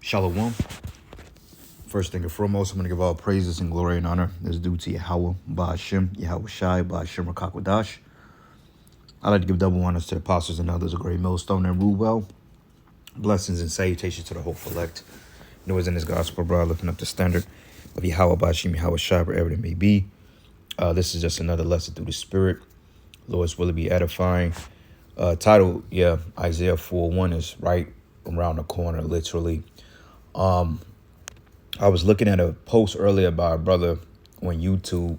Shalom. First thing and foremost, I'm going to give all praises and glory and honor that's due to Yahweh, Ba'ashem, Yahweh Shai, Ba'ashem Rakakwadash. I'd like to give double honors to the apostles and others, a great millstone and rule well. Blessings and salutations to the hopeful elect. Know is in this gospel, bro, lifting up the standard of Yahweh, Ba'ashem, Yahweh Shai, wherever it may be. This is just another lesson through the Spirit. Lord's will it be edifying. Title, Isiah 4:1 is right around the corner, literally. I was looking at a post earlier by a brother on YouTube,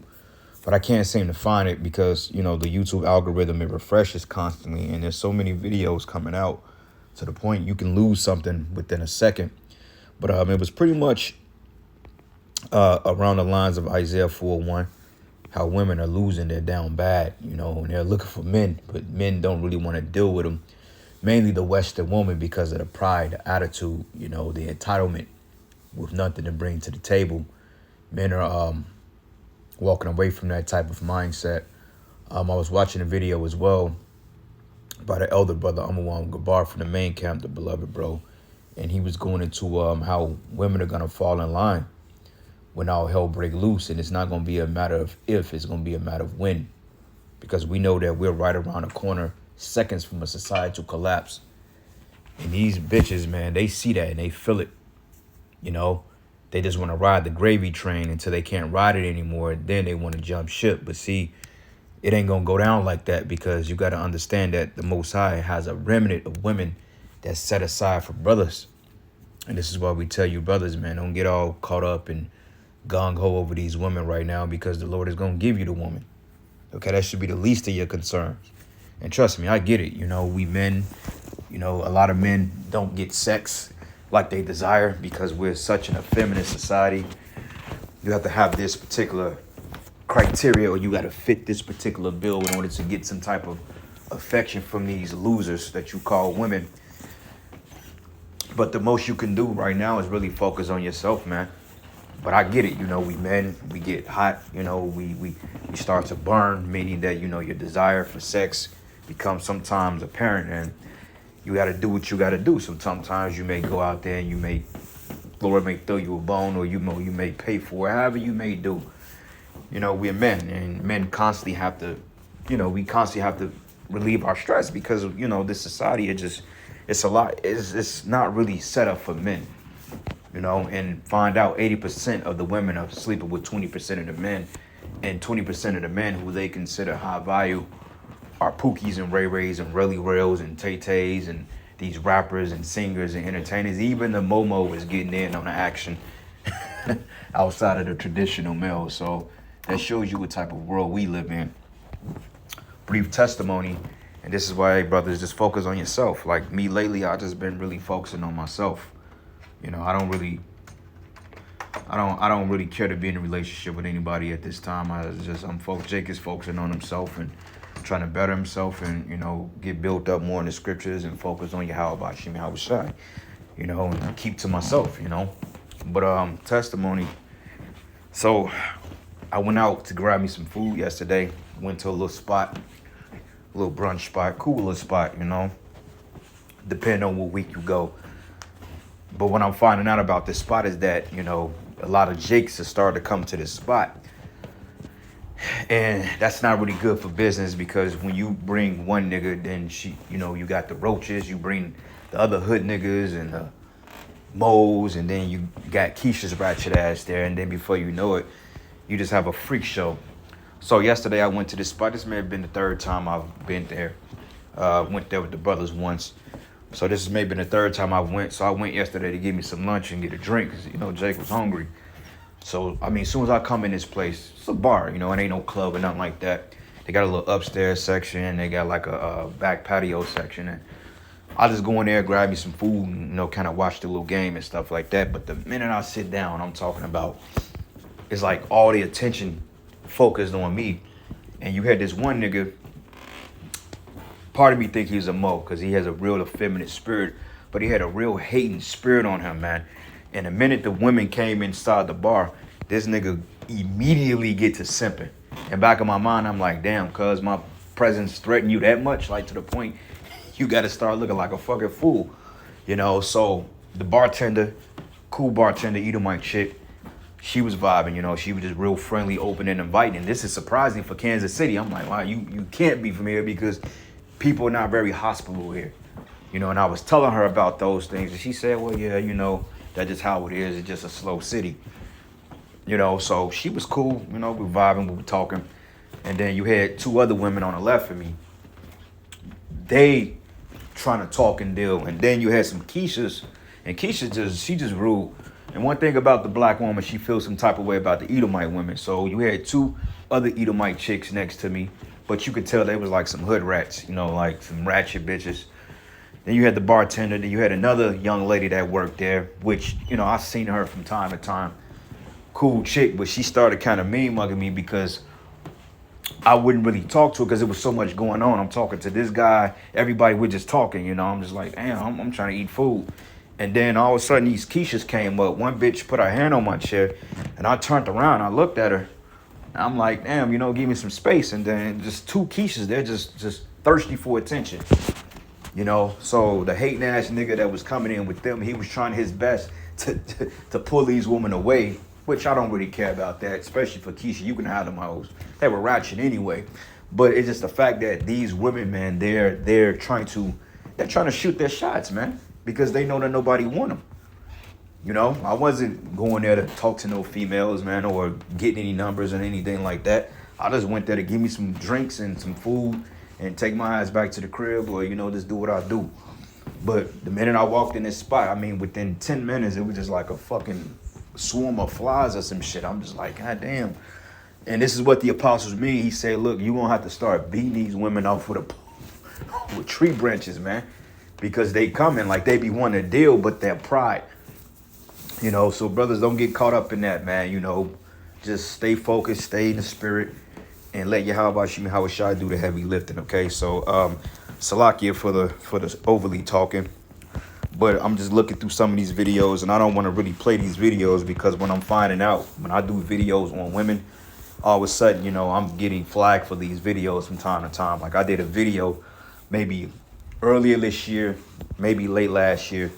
but I can't seem to find it because, the YouTube algorithm, it refreshes constantly, and there's so many videos coming out to the point you can lose something within a second. But it was pretty much around the lines of Isiah 4:1, how women are losing, they're down bad, and they're looking for men, but men don't really want to deal with them, mainly the Western woman, because of the pride, the attitude, the entitlement, with nothing to bring to the table. Men are walking away from that type of mindset. I was watching a video as well by the elder brother Amawam Gabar from the main camp, the beloved bro, and he was going into how women are going to fall in line when all hell break loose, and it's not going to be a matter of if, it's going to be a matter of when, because we know that we're right around the corner, seconds from a societal collapse. And these bitches, man, they see that and they feel it. They just want to ride the gravy train until they can't ride it anymore. Then they want to jump ship. But see, it ain't going to go down like that, because you got to understand that the Most High has a remnant of women that's set aside for brothers. And this is why we tell you, brothers, man, don't get all caught up and gung-ho over these women right now, because the Lord is going to give you the woman. Okay, that should be the least of your concerns. And trust me, I get it. We men, a lot of men don't get sex like they desire because we're such an effeminate society. You have to have this particular criteria, or you got to fit this particular bill in order to get some type of affection from these losers that you call women. But the most you can do right now is really focus on yourself, man. But I get it, we men, we get hot, we start to burn, meaning that, your desire for sex becomes sometimes apparent, and you got to do what you got to do. So sometimes you may go out there and Lord may throw you a bone, or you may pay for it, however you may do. We're men, and men constantly have to, we constantly have to relieve our stress, because, this society, it's a lot. It's not really set up for men, and find out 80% of the women are sleeping with 20% of the men, and 20% of the men who they consider high value are Pookies and Ray Rays and Relly Rails and Tay Tays and these rappers and singers and entertainers. Even the Momo is getting in on the action outside of the traditional male. So that shows you what type of world we live in. Brief testimony, and this is why, brothers, just focus on yourself. Like me lately, I just been really focusing on myself. I don't really care to be in a relationship with anybody at this time. Jake is focusing on himself and trying to better himself and, get built up more in the scriptures and focus on Yahweh Ba'ashem, Yahweh Shai, and keep to myself, But testimony. So I went out to grab me some food yesterday. Went to a little spot, a little brunch spot, cool little spot, depending on what week you go. But what I'm finding out about this spot is that, a lot of Jakes have started to come to this spot. And that's not really good for business, because when you bring one nigga, then you got the roaches, you bring the other hood niggas and the moles, and then you got Keisha's ratchet ass there. And then before you know it, you just have a freak show. So yesterday I went to this spot. This may have been the third time I've been there. Went there with the brothers once. So this is maybe the third time I went. So I went yesterday to get me some lunch and get a drink, because, Jake was hungry. So, as soon as I come in this place, it's a bar, it ain't no club or nothing like that. They got a little upstairs section. They got like a back patio section. And I just go in there, grab me some food, and, kind of watch the little game and stuff like that. But the minute I sit down, I'm talking about, it's like all the attention focused on me. And you had this one nigga, part of me think he's a Mo, because he has a real effeminate spirit, but he had a real hating spirit on him, man. And the minute the women came inside the bar, this nigga immediately get to simping. And back in my mind, I'm like, damn, cuz my presence threaten you that much, like to the point you got to start looking like a fucking fool. So the bartender, Cool bartender, Edomite chick. She was vibing, you know. She was just real friendly, open, and inviting. This is surprising for Kansas City. I'm like, wow, you can't be from here because people are not very hospitable here. You know, and I was telling her about those things. And she said, well, yeah, you know, that's just how it is. It's just a slow city. You know, so she was cool. You know, we were vibing, we were talking. And then you had two other women on the left of me. They trying to talk and deal. And then you had some Keishas. And Keisha she just rude. And one thing about the black woman, she feels some type of way about the Edomite women. So you had two other Edomite chicks next to me. But you could tell they was like some hood rats. You know, like some ratchet bitches. Then you had the bartender. Then you had another young lady that worked there. Which, you know, I seen her from time to time. Cool chick. But she started kind of mean mugging me because I wouldn't really talk to her because there was so much going on. I'm talking to this guy. Everybody was just talking, you know. I'm just like, damn, I'm trying to eat food. And then all of a sudden, these Keishas came up. One bitch put her hand on my chair. And I turned around. I looked at her. And I'm like, damn, you know, give me some space. And then just two Keishas, they're just thirsty for attention. You know, so the hating ass nigga that was coming in with them, he was trying his best to pull these women away. Which I don't really care about that, especially for Keisha. You can have them hoes. They were ratchet anyway. But it's just the fact that these women, man, they're trying to shoot their shots, man, because they know that nobody want them. You know, I wasn't going there to talk to no females, man, or getting any numbers or anything like that. I just went there to give me some drinks and some food and take my ass back to the crib, or, you know, just do what I do. But the minute I walked in this spot, I mean, within 10 minutes, it was just like a fucking swarm of flies or some shit. I'm just like, God damn. And this is what the apostles mean. He said, look, you're going to have to start beating these women off with tree branches, man. Because they coming like they be wanting to deal, but their pride. You know, so brothers, don't get caught up in that, man. You know, just stay focused, stay in the spirit, and let Yahweh Shai do the heavy lifting, okay? So, Salakia for the overly talking. But I'm just looking through some of these videos, and I don't want to really play these videos because when I'm finding out, when I do videos on women, all of a sudden, you know, I'm getting flagged for these videos from time to time. Like I did a video maybe earlier this year, maybe late last year,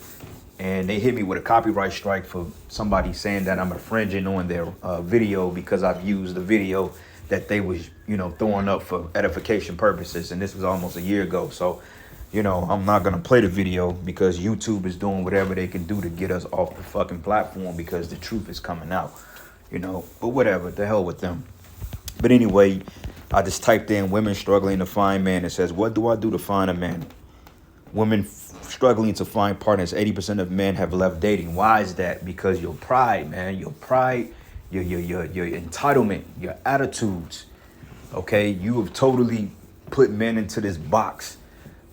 and they hit me with a copyright strike for somebody saying that I'm infringing on their video because I've used the video that they was, you know, throwing up for edification purposes. And this was almost a year ago. So, you know, I'm not going to play the video because YouTube is doing whatever they can do to get us off the fucking platform because the truth is coming out, you know. But whatever, the hell with them. But anyway, I just typed in women struggling to find man. It says, what do I do to find a man? Women struggling to find partners. 80% of men have left dating. Why is that? Because your pride, man. Your pride, your entitlement, your attitudes. Okay, you have totally put men into this box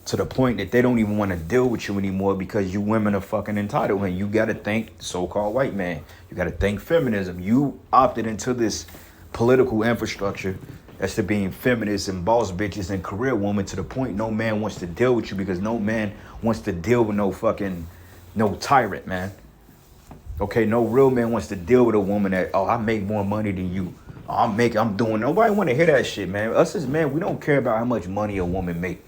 to the point that they don't even want to deal with you anymore because you women are fucking entitled. And you got to thank so-called white man. You got to thank feminism. You opted into this political infrastructure as to being feminists and boss bitches and career woman to the point no man wants to deal with you because no man wants to deal with no tyrant, man. Okay, no real man wants to deal with a woman that, oh, I make more money than you. I'm doing. Nobody want to hear that shit, man. Us as men, we don't care about how much money a woman make.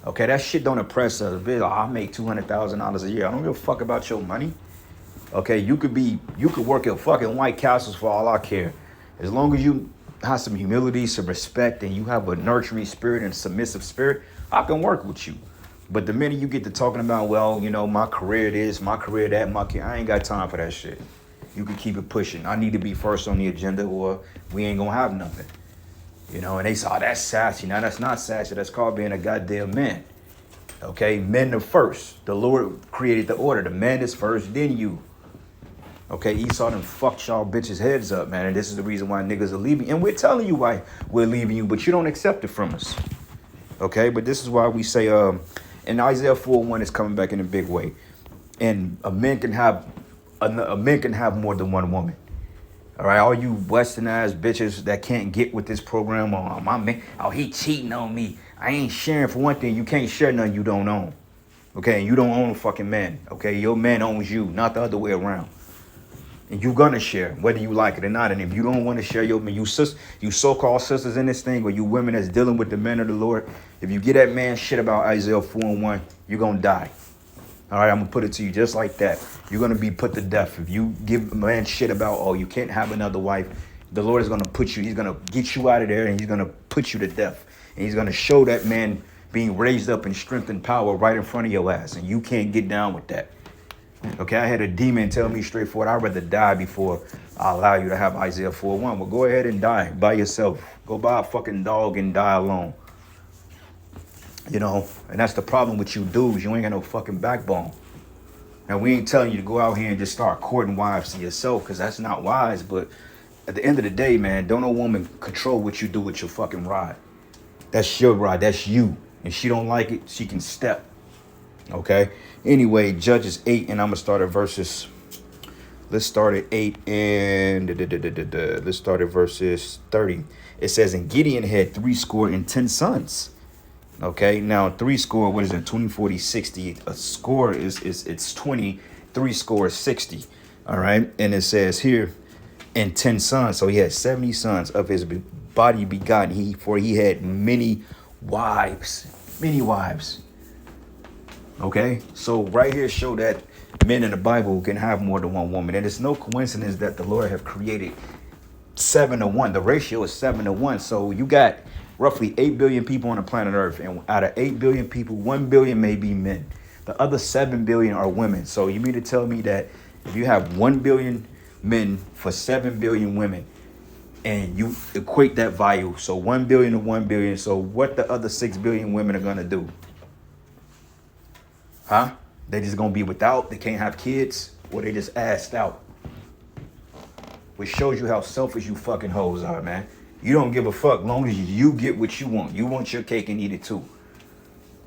Okay, that shit don't impress us. Bitch, I make $200,000 a year. I don't give a fuck about your money. Okay, you could work at fucking White Castles for all I care. As long as you have some humility, some respect, and you have a nurturing spirit and submissive spirit, I can work with you. But the minute you get to talking about, well, you know, my career this, my career that, I ain't got time for that shit. You can keep it pushing. I need to be first on the agenda or we ain't gonna have nothing. You know, and they say, oh, that's sassy. Now, that's not sassy. That's called being a goddamn man. Okay, men are first. The Lord created the order. The man is first, then you. Okay, Esau done fucked y'all bitches' heads up, man. And this is the reason why niggas are leaving. And we're telling you why we're leaving you, but you don't accept it from us. Okay, but this is why we say, and Isaiah 4:1 is coming back in a big way. And a man can have more than one woman. All right, all you westernized bitches that can't get with this program, oh, my man, oh, he cheating on me. I ain't sharing. For one thing, you can't share nothing you don't own. Okay, and you don't own a fucking man. Okay, your man owns you, not the other way around. And you're gonna share, whether you like it or not. And if you don't want to share your man, you so-called sisters in this thing, or you women that's dealing with the men of the Lord, if you get that man shit about Isaiah 4:1, you're gonna die. All right, I'm gonna put it to you just like that. You're gonna be put to death if you give a man shit about, oh, you can't have another wife. The Lord is gonna put you. He's gonna get you out of there, and he's gonna put you to death. And he's gonna show that man being raised up in strength and power right in front of your ass, and you can't get down with that. Okay, I had a demon tell me straightforward, I'd rather die before I allow you to have Isaiah 4:1. Well, go ahead and die by yourself. Go buy a fucking dog and die alone. You know, and that's the problem with you dudes. You ain't got no fucking backbone. Now, we ain't telling you to go out here and just start courting wives to yourself, because that's not wise. But at the end of the day, man, don't no woman control what you do with your fucking ride. That's your ride. That's you. And she don't like it, she can step. Okay. Anyway, Judges 8, and I'm gonna start at verses. Let's start at 8 and let's start at verses 30. It says, and Gideon had 70 sons. Okay, now 70, what is it? 20, 40, 60. A score it's 20. 70 is 60. All right, and it says here, and 10 sons. So he had 70 sons of his body begotten. For he had many wives. Many wives. Okay, so right here show that men in the Bible can have more than one woman. And it's no coincidence that the Lord have created 7 to 1. The ratio is 7 to 1. So you got roughly 8 billion people on the planet Earth. And out of 8 billion people, 1 billion may be men. The other 7 billion are women. So you mean to tell me that if you have 1 billion men for 7 billion women, and you equate that value, so 1 billion to 1 billion, so what the other 6 billion women are going to do? Huh? They just gonna be without? They can't have kids? Or they just assed out? Which shows you how selfish you fucking hoes are, man. You don't give a fuck long as you get what you want. You want your cake and eat it too.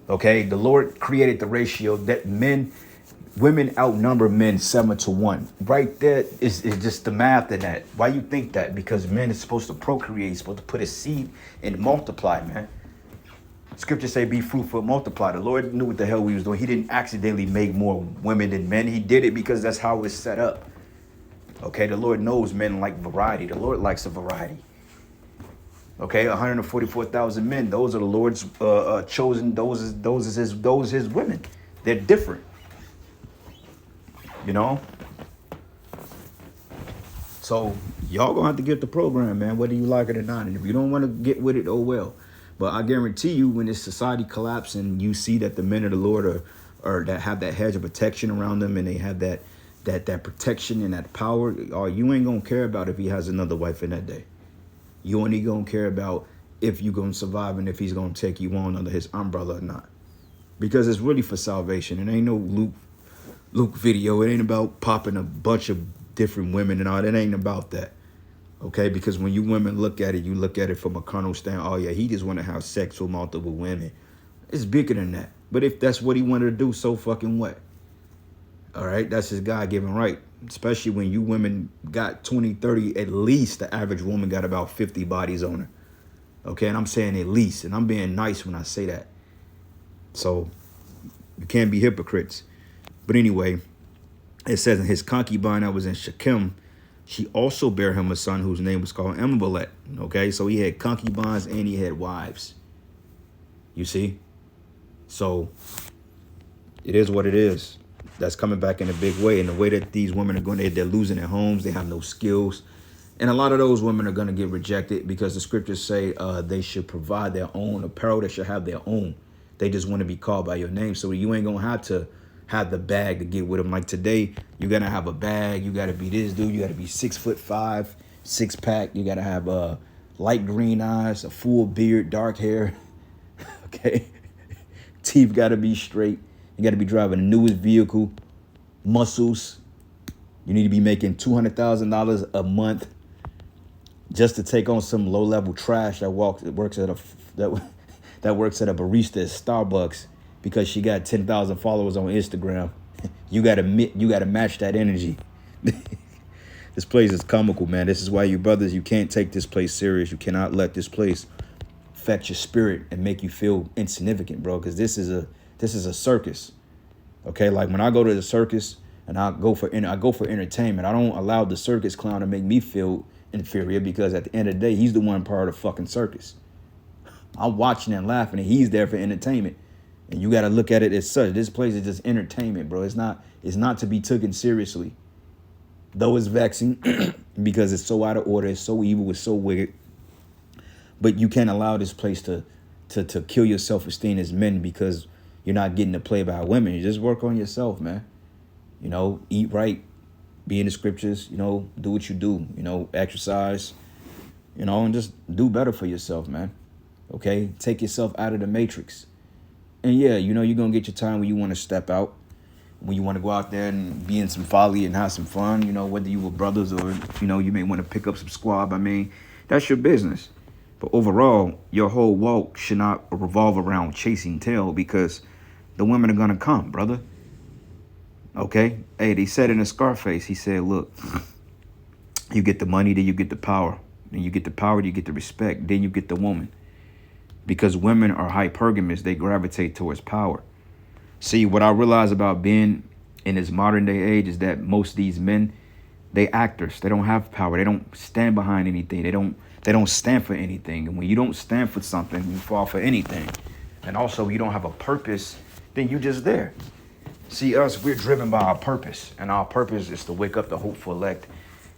Okay? The Lord created the ratio that women outnumber men 7 to 1. Right there is just the math in that. Why you think that? Because men is supposed to procreate, supposed to put a seed and multiply, man. Scriptures say be fruitful and multiply. The Lord knew what the hell we was doing. He didn't accidentally make more women than men. He did it because that's how it's set up. Okay, the Lord knows men like variety. The Lord likes a variety. Okay, 144,000 men. Those are the Lord's chosen. Those is his women. They're different. You know. So y'all gonna have to get the program, man, whether you like it or not. And if you don't want to get with it, oh well. But I guarantee you, when this society collapses and you see that the men of the Lord are that have that hedge of protection around them, and they have that protection and that power, you ain't gonna care about if he has another wife in that day. You only gonna care about if you gonna survive and if he's gonna take you on under his umbrella or not. Because it's really for salvation. It ain't no Luke video. It ain't about popping a bunch of different women and all. It ain't about that. Okay, because when you women look at it, you look at it from a carnal stand. Oh, yeah, he just want to have sex with multiple women. It's bigger than that. But if that's what he wanted to do, so fucking what? All right, that's his God-given right. Especially when you women got 20, 30, at least the average woman got about 50 bodies on her. Okay, and I'm saying at least. And I'm being nice when I say that. So you can't be hypocrites. But anyway, it says in his concubine that was in Shechem, she also bare him a son whose name was called Amimelech. Okay, so he had concubines and he had wives. You see? So it is what it is. That's coming back in a big way. And the way that these women are going, they're losing their homes. They have no skills. And a lot of those women are going to get rejected because the scriptures say they should provide their own apparel. They should have their own. They just want to be called by your name. So you ain't going to have to have the bag to get with them. Like today, you got to have a bag. You got to be this dude. You got to be 6'5", 6-pack. You got to have light green eyes, a full beard, dark hair. Okay. Teeth got to be straight. You got to be driving the newest vehicle. Muscles. You need to be making $200,000 a month just to take on some low-level trash that works at a barista at Starbucks because she got 10,000 followers on Instagram. You gotta match that energy. This place is comical, man. This is why you brothers, you can't take this place serious. You cannot let this place affect your spirit and make you feel insignificant, bro. Because this is a circus. Okay, like when I go to the circus and I go for entertainment, I don't allow the circus clown to make me feel inferior because at the end of the day, he's the one part of the fucking circus. I'm watching and laughing, and he's there for entertainment. And you got to look at it as such. This place is just entertainment, bro. It's not to be taken seriously. Though it's vexing because it's so out of order, it's so evil, it's so wicked. But you can't allow this place to kill your self-esteem as men because you're not getting to play by women. You just work on yourself, man. Eat right, be in the scriptures, do what you do, exercise, and just do better for yourself, man. Okay? Take yourself out of the matrix. And yeah, you're going to get your time when you want to step out, when you want to go out there and be in some folly and have some fun, whether you were brothers or, you may want to pick up some squab. I mean, that's your business. But overall, your whole walk should not revolve around chasing tail because the women are going to come, brother. Okay? Hey, they said in Scarface, he said, look, you get the money, then you get the power. Then you get the power, then you get the respect, then you get the woman. Because women are hypergamous, they gravitate towards power. See, what I realize about being in this modern day age is that most of these men, they actors. They don't have power. They don't stand behind anything. They don't stand for anything. And when you don't stand for something, you fall for anything. And also, you don't have a purpose, then you just there. See, us, we're driven by our purpose. And our purpose is to wake up the hopeful elect.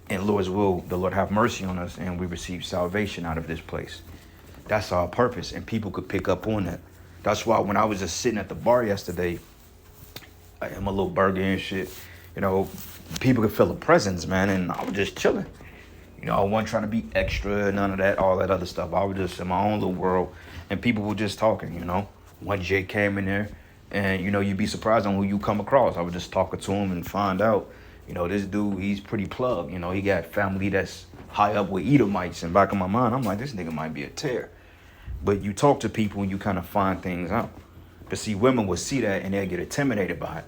And Lord's will, the Lord have mercy on us, and we receive salvation out of this place. That's our purpose, and people could pick up on that. That's why when I was just sitting at the bar yesterday, I had my little burger and shit, people could feel the presence, man, and I was just chilling. I wasn't trying to be extra, none of that, all that other stuff. I was just in my own little world, and people were just talking, One Jay came in there, and, you'd be surprised on who you come across. I was just talking to him and find out, this dude, he's pretty plugged. He got family that's high up with Edomites. And back in my mind, I'm like, this nigga might be a tear. But you talk to people and you kind of find things out. But see, women will see that and they'll get intimidated by it.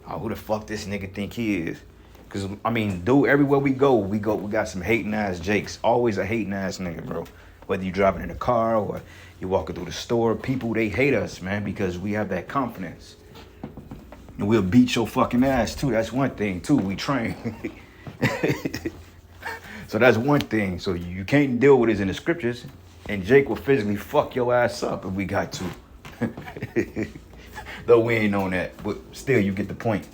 Oh, who the fuck this nigga think he is? Because, dude, everywhere we got some hating ass Jakes. Always a hating ass nigga, bro. Whether you driving in a car or you walking through the store, people, they hate us, man, because we have that confidence. And we'll beat your fucking ass, too. That's one thing, too. We train. So that's one thing. So you can't deal with it in the scriptures. And Jake will physically fuck your ass up if we got to. Though we ain't on that. But still, you get the point.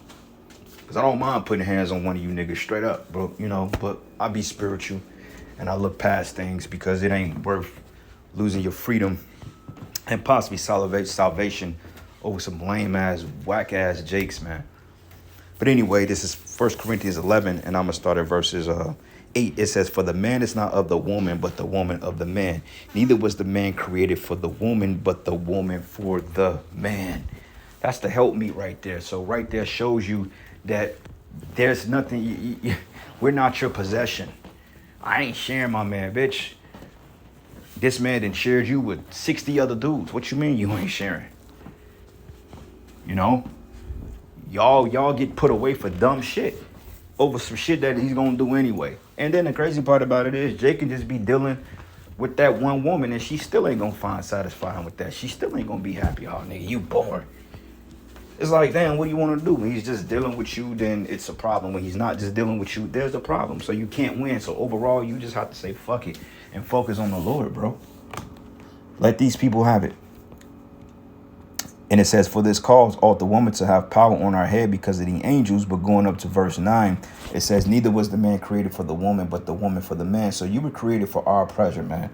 Because I don't mind putting hands on one of you niggas straight up, bro. But I be spiritual. And I look past things because it ain't worth losing your freedom and possibly salvation over some lame-ass, whack-ass Jakes, man. But anyway, this is 1 Corinthians 11, and I'm going to start at verses 8. It says, for the man is not of the woman, but the woman of the man. Neither was the man created for the woman, but the woman for the man. That's the helpmeet right there. So right there shows you that there's nothing, we're not your possession. I ain't sharing my man, bitch. This man done shared you with 60 other dudes. What you mean you ain't sharing? Y'all get put away for dumb shit over some shit that he's gonna do anyway. And then the crazy part about it is Jake can just be dealing with that one woman and she still ain't gonna find satisfying with that. She still ain't gonna be happy. Oh, nigga, you born. It's like, damn, what do you want to do? When he's just dealing with you, then it's a problem. When he's not just dealing with you, there's a problem. So you can't win. So overall, you just have to say fuck it and focus on the Lord, bro. Let these people have it. And it says, for this cause ought the woman to have power on our head because of the angels. But going up to verse 9, it says, neither was the man created for the woman, but the woman for the man. So you were created for our pleasure, man.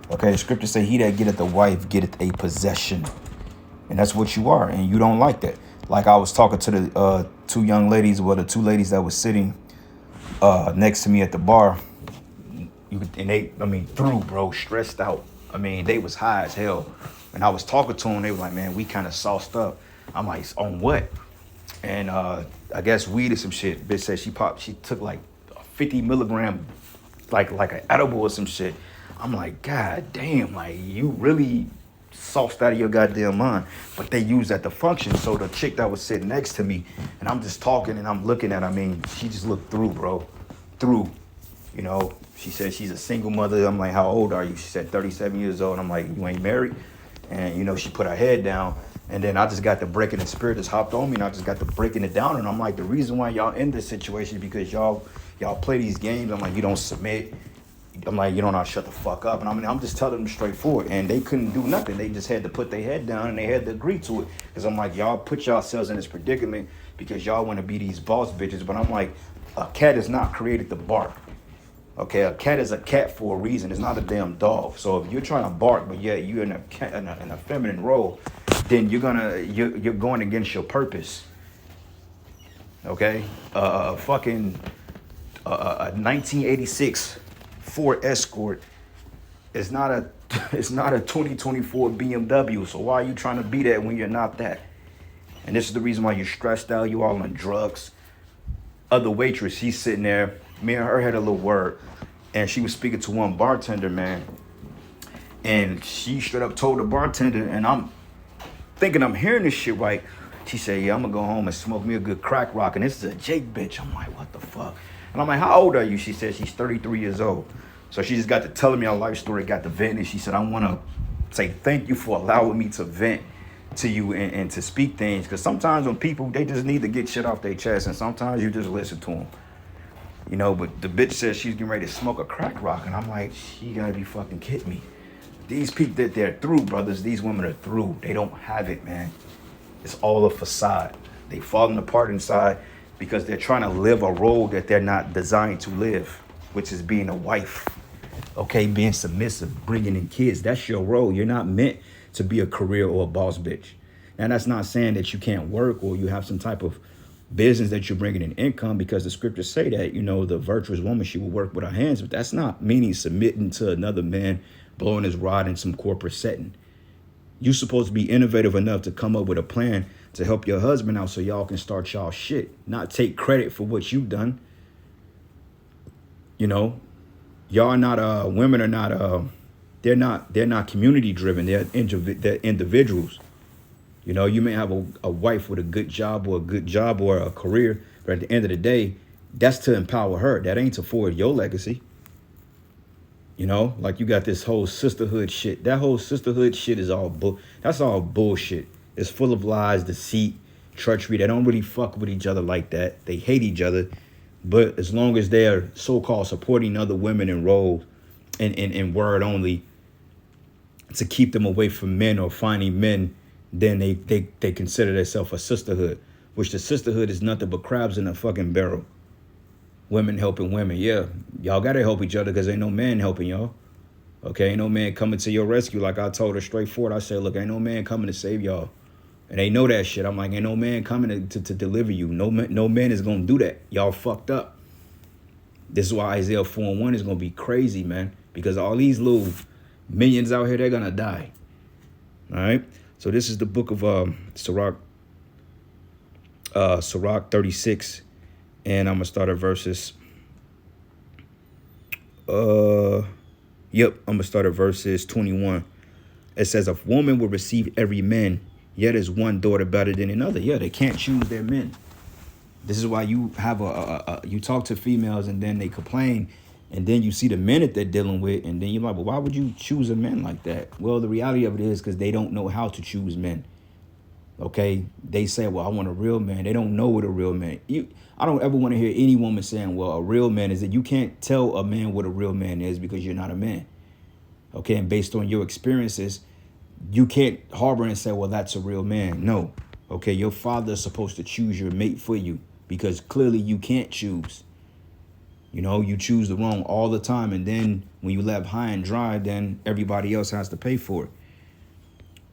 Okay, the scripture say, he that getteth a wife getteth a possession. And that's what you are. And you don't like that. Like I was talking to the two young ladies, the two ladies that was sitting next to me at the bar. Through, bro, stressed out. They was high as hell. And I was talking to them, they were like, man, we kind of sauced up. I'm like, on what? And I guess weed or some shit. Bitch said she took like 50 milligram, like an edible or some shit. I'm like, God damn, like you really sauced out of your goddamn mind. But they use that to function. So the chick that was sitting next to me, and I'm just talking and I'm looking at, she just looked through, bro. Through, she said she's a single mother. I'm like, how old are you? She said 37 years old. I'm like, you ain't married? And, she put her head down. And then I just got the breaking, the spirit just hopped on me, and I just got the breaking it down. And I'm like, the reason why y'all in this situation is because y'all play these games. I'm like, you don't submit. I'm like, you don't know how to shut the fuck up. And I mean, I'm just telling them straightforward. And they couldn't do nothing. They just had to put their head down and they had to agree to it. Because I'm like, y'all put yourselves in this predicament because y'all want to be these boss bitches. But I'm like, a cat is not created to bark. Okay, a cat is a cat for a reason. It's not a damn dog. So if you're trying to bark, but yet you're in a feminine role, then you're going against your purpose. Okay, fucking a 1986 Ford Escort is not a it's not a 2024 BMW. So why are you trying to be that when you're not that? And this is the reason why you're stressed out. You all on drugs. Other waitress, she's sitting there. Me and her had a little word, and she was speaking to one bartender, man. And she straight up told the bartender, and I'm thinking I'm hearing this shit right. She said, yeah, I'm gonna go home and smoke me a good crack rock. And this is a Jake bitch. I'm like, what the fuck? And I'm like, how old are you? She said she's 33 years old. So she just got to telling me her life story, got to vent. And she said, I want to say thank you for allowing me to vent to you and to speak things. Because sometimes when people, they just need to get shit off their chest. And sometimes you just listen to them. You know, but the bitch says she's getting ready to smoke a crack rock. And I'm like, she gotta be fucking kidding me. These people that they're through, brothers, these women are through. They don't have it, man. It's all a facade. They falling apart inside because they're trying to live a role that they're not designed to live, which is being a wife. Okay, being submissive, bringing in kids. That's your role. You're not meant to be a career or a boss bitch. Now, that's not saying that you can't work or you have some type of business that you're bringing in income, because the scriptures say that, you know, the virtuous woman, she will work with her hands. But that's not meaning submitting to another man, blowing his rod in some corporate setting. You're supposed to be innovative enough to come up with a plan to help your husband out so y'all can start y'all shit, not take credit for what you've done. You know, y'all are not, women are not, they're not community driven. They're individuals. You know, you may have a wife with a good job or a career, but at the end of the day, that's to empower her. That ain't to forward your legacy. You know, like you got this whole sisterhood shit. That whole sisterhood shit is that's all bullshit. It's full of lies, deceit, treachery. They don't really fuck with each other like that. They hate each other. But as long as they're so-called supporting other women in roles and word only to keep them away from men or finding men, then they consider themselves a sisterhood, which the sisterhood is nothing but crabs in a fucking barrel. Women helping women. Yeah, y'all got to help each other because ain't no man helping y'all. Okay, ain't no man coming to your rescue. Like I told her straightforward, I said, look, ain't no man coming to save y'all. And they know that shit. I'm like, ain't no man coming to deliver you. No man is going to do that. Y'all fucked up. This is why Isaiah 4:1 is going to be crazy, man. Because all these little minions out here, they're going to die. All right? So this is the book of Sirach 36. And I'm going to start at verses. I'm going to start at verses 21. It says, a woman will receive every man, yet is one daughter better than another. Yeah, they can't choose their men. This is why you have you talk to females and then they complain. And then you see the men that they're dealing with. And then you're like, well, why would you choose a man like that? Well, the reality of it is because they don't know how to choose men. Okay, they say, well, I want a real man. They don't know what a real man. I don't ever want to hear any woman saying, well, a real man is that you can't tell a man what a real man is because you're not a man. Okay, and based on your experiences, you can't harbor and say, well, that's a real man. No. Okay, your father is supposed to choose your mate for you because clearly you can't choose. You know, you choose the wrong all the time. And then when you left high and dry, then everybody else has to pay for it.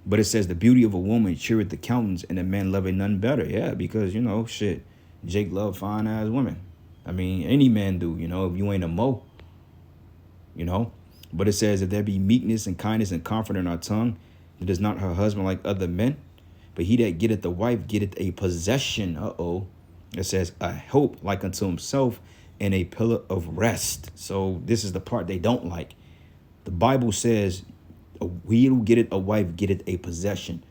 But it says the beauty of a woman cheereth the countenance and a man loving none better. Yeah, because, you know, shit, Jake love fine ass women. I mean, any man do, you know, if you ain't a mo, you know. But it says if there be meekness and kindness and comfort in our tongue, it is not her husband like other men. But he that getteth the wife getteth a possession. It says a hope like unto himself and a pillar of rest. So this is the part they don't like. The Bible says, he who getteth a wife getteth a possession.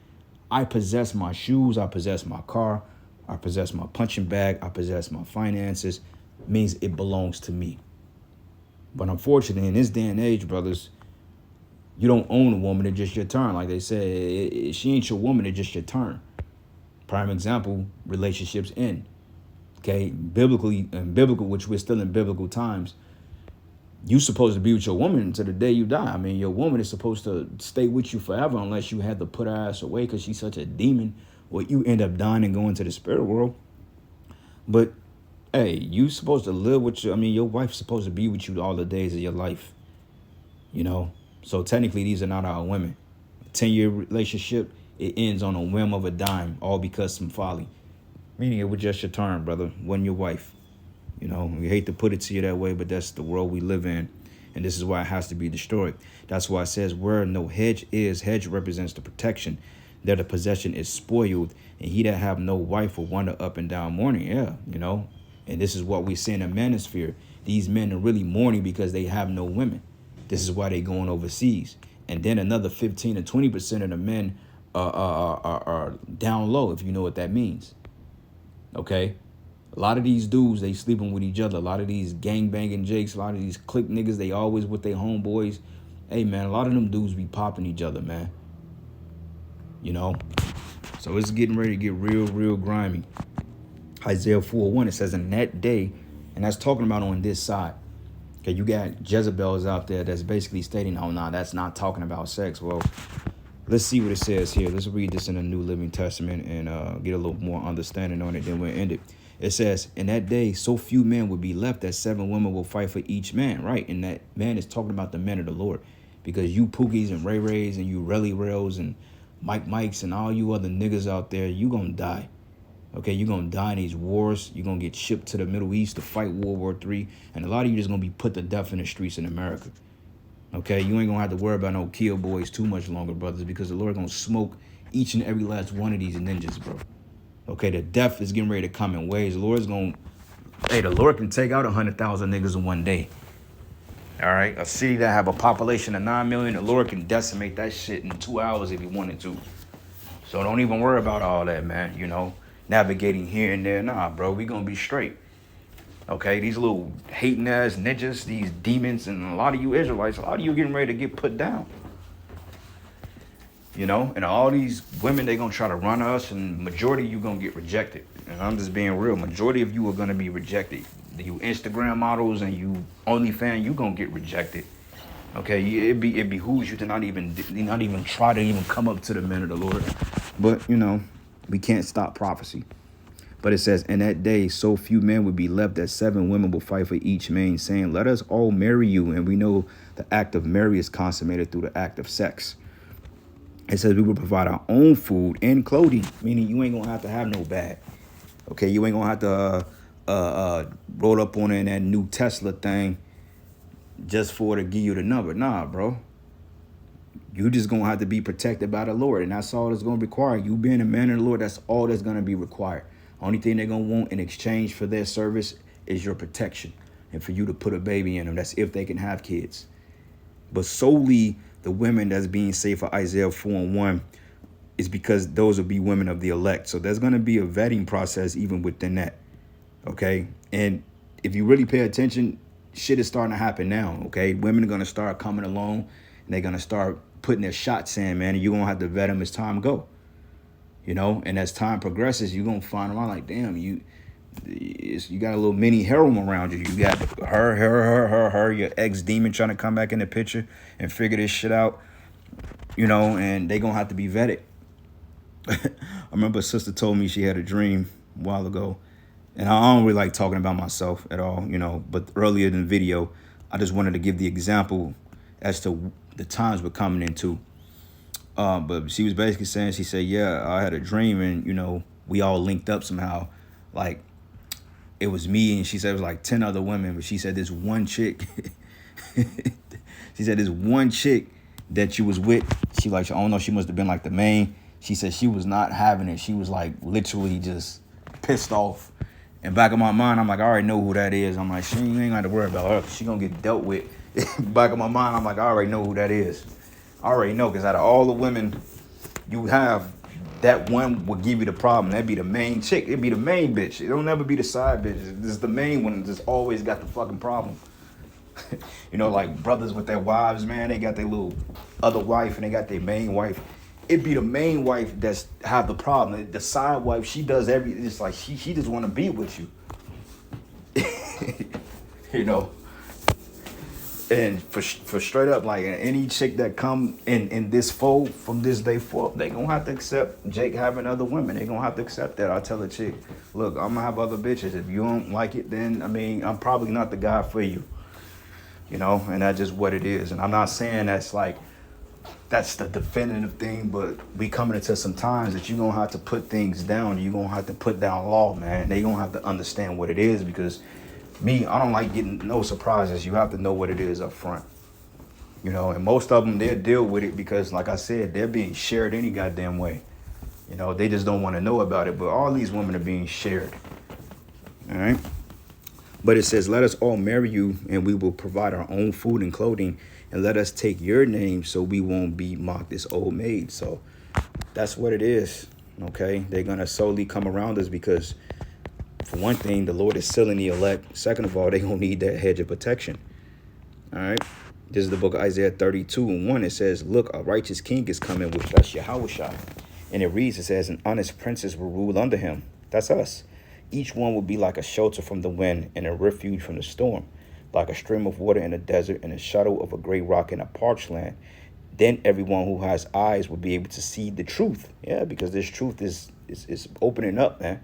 I possess my shoes. I possess my car. I possess my punching bag. I possess my finances. It means it belongs to me. But unfortunately, in this day and age, brothers, you don't own a woman. It's just your turn. Like they say, she ain't your woman. It's just your turn. Prime example, relationships end. Okay, biblical, which we're still in biblical times, You supposed to be with your woman until the day you die. I mean, your woman is supposed to stay with you forever unless you had to put her ass away because she's such a demon. Or you end up dying and going to the spirit world. But hey, you supposed to live with your wife's supposed to be with you all the days of your life. You know? So technically these are not our women. A 10-year relationship, it ends on a whim of a dime, all because some folly. Meaning it was just your turn, brother. Wasn't your wife. You know, we hate to put it to you that way, but that's the world we live in. And this is why it has to be destroyed. That's why it says where no hedge is, hedge represents the protection. There the possession is spoiled, and he that have no wife will wander up and down mourning. Yeah, you know. And this is what we see in the manosphere. These men are really mourning because they have no women. This is why they going overseas. And then another 15 to 20% of the men are down low, if you know what that means. Okay? A lot of these dudes, they sleeping with each other. A lot of these gang banging jakes, a lot of these clique niggas, they always with their homeboys. Hey, man, a lot of them dudes be popping each other, man. You know? So it's getting ready to get real, real grimy. Isaiah 4:1, it says, in that day, and that's talking about on this side. Okay, you got Jezebels out there that's basically stating, oh, no, that's not talking about sex. Well, let's see what it says here. Let's read this in the New Living Testament and get a little more understanding on it. Then we'll end it. It says, in that day, so few men will be left that 7 women will fight for each man, right? And that man is talking about the men of the Lord. Because you Pookies and Ray Rays and you Relly Rails and Mike Mikes and all you other niggas out there, you gonna die. Okay, you're gonna die in these wars. You're gonna get shipped to the Middle East to fight World War III. And a lot of you just gonna be put to death in the streets in America. Okay, you ain't gonna have to worry about no kill boys too much longer, brothers, because the Lord gonna smoke each and every last one of these ninjas, bro. Okay, the death is getting ready to come in waves. The Lord's gonna, the Lord can take out 100,000 niggas in one day. All right, a city that have a population of 9 million, the Lord can decimate that shit in 2 hours if he wanted to. So don't even worry about all that, man. You know, navigating here and there. Nah, bro, we gonna be straight. Okay, these little hating ass ninjas, these demons, and a lot of you Israelites, a lot of you getting ready to get put down. You know, and all these women, they gonna try to run us, and majority of you gonna get rejected. And I'm just being real. Majority of you are gonna be rejected. You Instagram models and you OnlyFans, you gonna get rejected. Okay, it behooves you to not even try to even come up to the men of the Lord. But you know, we can't stop prophecy. But it says, in that day, so few men would be left that 7 women will fight for each man, saying, let us all marry you. And we know the act of marry is consummated through the act of sex. It says we will provide our own food and clothing, meaning you ain't gonna have no bag. Okay, you ain't gonna have to roll up on it in that new Tesla thing just for it to give you the number. Nah, bro. You just gonna have to be protected by the Lord, and that's all that's gonna require. You being a man of the Lord, that's all that's gonna be required. Only thing they're gonna want in exchange for their service is your protection and for you to put a baby in them. That's if they can have kids. But solely the women that's being saved for Isaiah 4:1 is because those will be women of the elect. So there's going to be a vetting process even within that. Okay. And if you really pay attention, shit is starting to happen now. Okay. Women are going to start coming along and they're going to start putting their shots in, man. And you're going to have to vet them as time go. You know, and as time progresses, you're going to find around like, damn, you got a little mini harem around you. You got her, your ex-demon trying to come back in the picture and figure this shit out, you know, and they gonna have to be vetted. I remember a sister told me she had a dream a while ago, and I don't really like talking about myself at all, you know, but earlier in the video, I just wanted to give the example as to the times we're coming into. But she was basically saying, she said, yeah, I had a dream and, you know, we all linked up somehow. Like, it was me, and she said it was like 10 other women, but she said this one chick, she said this one chick that you was with, she like, I don't know, she must have been like the main. She said she was not having it. She was like literally just pissed off. And back in my mind, I'm like, I already know who that is. I'm like, she ain't got to worry about her. She gonna get dealt with. Back in my mind, I'm like, I already know who that is. I already know, because out of all the women you have, that one will give you the problem. That'd be the main chick. It'd be the main bitch. It don't never be the side bitch. This is the main one that's always got the fucking problem. You know, like brothers with their wives, man. They got their little other wife and they got their main wife. It'd be the main wife that's have the problem. The side wife, she does everything. It's like she just want to be with you. You know. And for straight up, like any chick that come in this fold from this day forth, they gonna have to accept Jake having other women. They gonna have to accept that. I tell a chick, look, I'm gonna have other bitches. If you don't like it, then I mean, I'm probably not the guy for you. You know, and that's just what it is. And I'm not saying that's the definitive thing, but we coming into some times that you're gonna have to put things down. You're gonna have to put down law, man. They gonna have to understand what it is, because me, I don't like getting no surprises. You have to know what it is up front. You know, and most of them, they'll deal with it because, like I said, they're being shared any goddamn way. You know, they just don't want to know about it. But all these women are being shared. All right. But it says, let us all marry you, and we will provide our own food and clothing, and let us take your name so we won't be mocked as old maids. So that's what it is. Okay. They're going to solely come around us because, for one thing, the Lord is sealing the elect. Second of all, they're going to need that hedge of protection. All right. This is the book of Isaiah 32:1. It says, look, a righteous king is coming, with us Yahushua. And it reads, it says, an honest princes will rule under him. That's us. Each one will be like a shelter from the wind and a refuge from the storm, like a stream of water in a desert and a shadow of a great rock in a parched land. Then everyone who has eyes will be able to see the truth. Yeah, because this truth is opening up, man.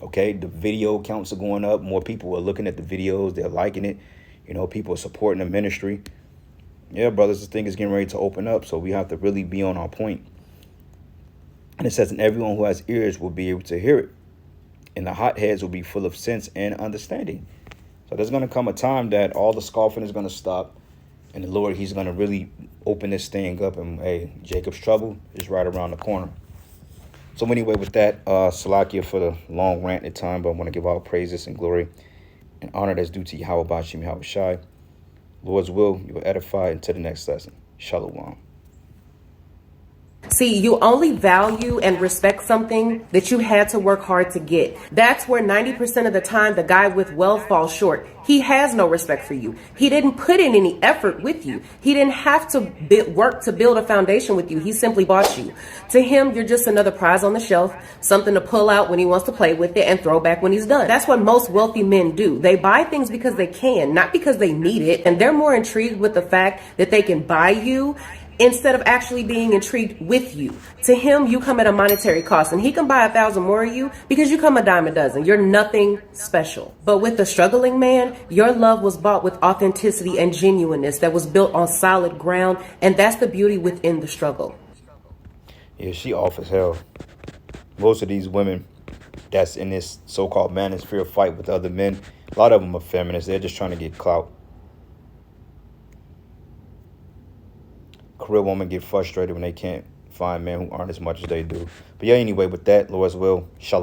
Okay, the video counts are going up. More people are looking at the videos. They're liking it. You know, people are supporting the ministry. Yeah, brothers, this thing is getting ready to open up. So we have to really be on our point. And it says, and everyone who has ears will be able to hear it. And the hotheads will be full of sense and understanding. So there's going to come a time that all the scoffing is going to stop. And the Lord, he's going to really open this thing up. And, hey, Jacob's trouble is right around the corner. So anyway, with that, Salakia for the long rant at time, but I want to give all praises and glory and honor that's due to Yahweh Bashim Yahweh Shai. Lord's will, you will edify until the next lesson. Shalom. See, you only value and respect something that you had to work hard to get. That's where 90% of the time the guy with wealth falls short. He has no respect for you. He didn't put in any effort with you. He didn't have to work to build a foundation with you. He simply bought you. To him, you're just another prize on the shelf, something to pull out when he wants to play with it and throw back when he's done. That's what most wealthy men do. They buy things because they can, not because they need it. And they're more intrigued with the fact that they can buy you instead of actually being intrigued with you. To him, you come at a monetary cost, and he can buy 1,000 more of you because you come a dime a dozen. You're nothing special. But with the struggling man, your love was bought with authenticity and genuineness that was built on solid ground, and that's the beauty within the struggle. Yeah, she off as hell. Most of these women that's in this so-called manosphere fight with other men, a lot of them are feminists. They're just trying to get clout. Career women get frustrated when they can't find men who aren't as much as they do. But yeah, anyway, with that, Lord's will, shalom.